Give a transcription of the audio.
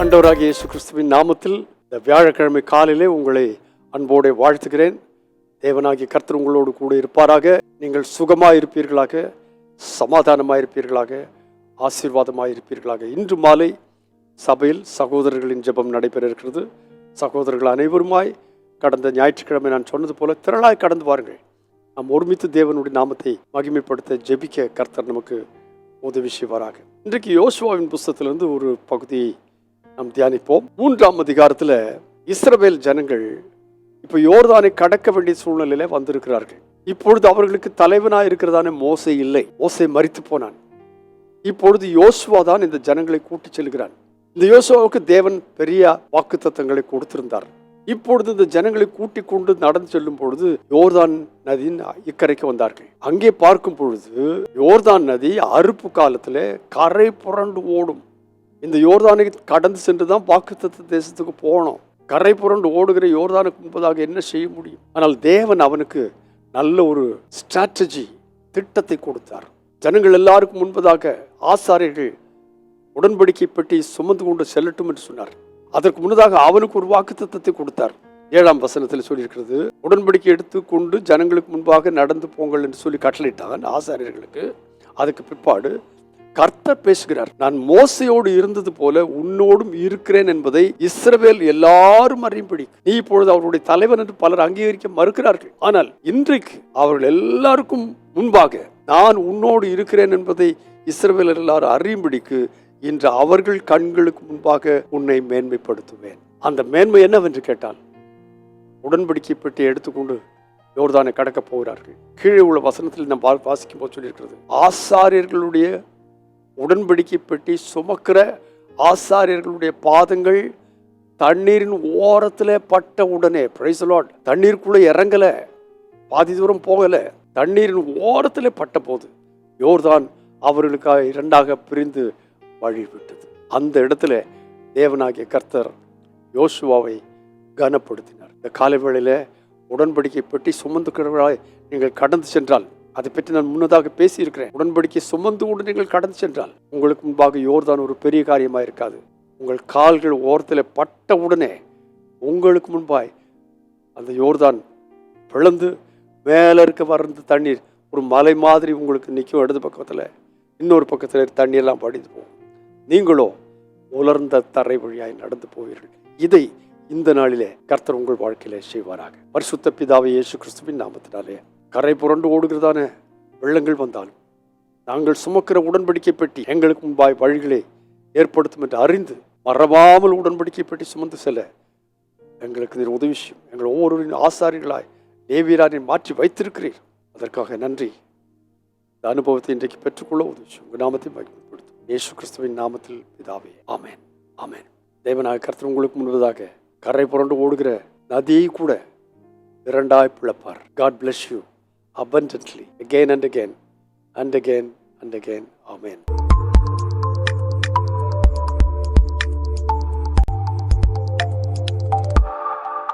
ஆண்டவராகிய இயேசு கிறிஸ்துவின் நாமத்தில் இந்த வியாழக்கிழமை காலையிலே உங்களை அன்போடு வாழ்த்துகிறேன். தேவனாகிய கர்த்தர் உங்களோடு கூட இருப்பாராக. நீங்கள் சுகமாக இருப்பீர்களாக, சமாதானமாக இருப்பீர்களாக, ஆசீர்வாதமாக இருப்பீர்களாக. இன்று மாலை சபையில் சகோதரர்களின் ஜெபம் நடைபெற இருக்கிறது. சகோதரர்கள் அனைவருமாய் கடந்த ஞாயிற்றுக்கிழமை நான் சொன்னது போல திரளாய் கடந்து வாருங்கள். நாம் ஒருமித்து தேவனுடைய நாமத்தை மகிமைப்படுத்த ஜெபிக்க கர்த்தர் நமக்கு உதவி செய்வாராக. இன்றைக்கு யோசுவாவின் புஸ்தகத்திலிருந்து ஒரு பகுதியை நாம் தியானிப்போம். 3ஆம் அதிகாரத்தில் இஸ்ரவேல் ஜனங்கள் இப்போ யோர்தானை கடக்க வேண்டிய சூழ்நிலையில வந்திருக்கிறார்கள். இப்பொழுது அவர்களுக்கு தலைவனாக இருக்கிறதான மோசே இல்லை. மோசே மரித்து போனான். இப்பொழுது யோசுவா தான் இந்த ஜனங்களை கூட்டி செல்கிறான். இந்த யோசுவாவுக்கு தேவன் பெரிய வாக்குத்தத்தங்களை கொடுத்திருந்தார். இப்பொழுது இந்த ஜனங்களை கூட்டி கொண்டு நடந்து செல்லும் பொழுது யோர்தான் நதியின் இக்கரைக்கு வந்தார்கள். அங்கே பார்க்கும் பொழுது யோர்தான் நதி அறுப்பு காலத்துல கரை புரண்டு ஓடும். இந்த யோர்தானை கடந்து சென்றுதான் வாக்குத்தத்த தேசத்துக்கு போனோம். கரை புரண்டு ஓடுகிற யோர்தானுக்கு முன்பதாக என்ன செய்ய முடியும்? ஆனால் தேவன் அவனுக்கு நல்ல ஒரு ஸ்ட்ராட்டஜி, திட்டத்தை கொடுத்தார். ஜனங்கள் எல்லாருக்கும் முன்பதாக ஆசாரியர்கள் உடன்படிக்கை பெட்டி சுமந்து கொண்டு செல்லட்டும் என்று சொன்னார். அதற்கு முன்னதாக அவனுக்கு ஒரு வாக்குத்தத்தத்தை கொடுத்தார். 7ஆம் வசனத்தில் சொல்லியிருக்கிறது, உடன்படிக்கை எடுத்துக்கொண்டு ஜனங்களுக்கு முன்பாக நடந்து போங்கள் என்று சொல்லி கட்டளையிட்டான் ஆசாரியர்களுக்கு. அதுக்கு பிற்பாடு கர்த்தர் பேசுகிறார், நான் மோசையோடு இருந்தது போல உன்னோடும் இருக்கிறேன் என்பதை இஸ்ரவேல் எல்லாரும் அறியும்படி. நீ இப்பொழுது அவருடைய தலைவன் என்று பலர் அங்கீகரிக்க மறுக்கிறார்கள். ஆனால் இன்றைக்கு அவர்கள் எல்லாருக்கும் முன்பாக நான் உன்னோடு இருக்கிறேன் என்பதை இஸ்ரவேல் எல்லாரும் அறியும்படிக்கு இன்று அவர்கள் கண்களுக்கு முன்பாக உன்னை மேன்மைப்படுத்துவேன். அந்த மேன்மை என்னவென்று கேட்டால், உடன்படிக்கை பெட்டி எடுத்துக்கொண்டு யோர்தானை கடக்க போகிறார்கள். கீழே உள்ள வசனத்தில் நாம் வாசிக்கும் போது சொல்லியிருக்கிறது, ஆசாரியர்களுடைய உடன்படிக்கை பெட்டி சுமக்கிற ஆசாரியர்களுடைய பாதங்கள் தண்ணீரின் ஓரத்துல பட்ட உடனே, பிரைஸ் தி லார்ட், தண்ணீருக்குள்ள இறங்கல, பாதி தூரம் போகல, தண்ணீரின் ஓரத்துல பட்ட போது யோர்தான் அவர்களுக்காக இரண்டாக பிரிந்து வழிவிட்டது. அந்த இடத்துல தேவனாகிய கர்த்தர் யோசுவாவை கனப்படுத்தினார். இந்த காலை வேளையில உடன்படிக்கை பெட்டி சுமந்துக்கிறவர்களாய் நீங்கள் கடந்து சென்றால், அதை பற்றி நான் முன்னதாக பேசியிருக்கிறேன். உடன்படிக்கை சுமந்து கொண்டு நீங்கள் கடந்து சென்றால் உங்களுக்கு முன்பாக யோர்தான் ஒரு பெரிய காரியமாக இருக்காது. உங்கள் கால்கள் ஓரத்தில் பட்ட உடனே உங்களுக்கு முன்பாய் அந்த யோர்தான் பிளந்து மேலே இருக்க வர்ற தண்ணீர் ஒரு மலை மாதிரி உங்களுக்கு நிற்கும். இடது பக்கத்தில் இன்னொரு பக்கத்தில் தண்ணீரெல்லாம் படிந்து போகும். நீங்களோ உலர்ந்த தரை வழியாய் நடந்து போவீர்கள். இதை இந்த நாளிலே கர்த்தர் உங்கள் வாழ்க்கையிலே செய்வாராக. பரிசுத்த பிதாவை இயேசு கிறிஸ்துவின் நாமத்தினாலே கரை புரண்டு ஓடுகிறதான வெள்ளங்கள் வந்தாலும் நாங்கள் சுமக்கிற உடன்படிக்கை பெட்டி எங்களுக்கு முன்பாய் வழிகளை ஏற்படுத்தும் என்று அறிந்து மறவாமல் உடன்படிக்கை பெட்டி சுமந்து செல்ல எங்களுக்கு நீர் உதவி செய்யும். எங்கள் ஒவ்வொருவரின் ஆசாரியர்களாய் லேவியராய் மாற்றி வைத்திருக்கிறீர். அதற்காக நன்றி. இந்த அனுபவத்தை இன்றைக்கு பெற்றுக்கொள்ள உதவி செய்யும். உங்கள் நாமத்தை மகிமைப்படுத்தும் இயேசு கிறிஸ்துவின் நாமத்தில் பிதாவே, ஆமென், ஆமென். தேவனாக கர்த்தர் உங்களுக்கு முன்பதாக கரை புரண்டு ஓடுகிற நதியை கூட இரண்டாய் பிளப்பார். God bless you abundantly again and again and again and again. Amen.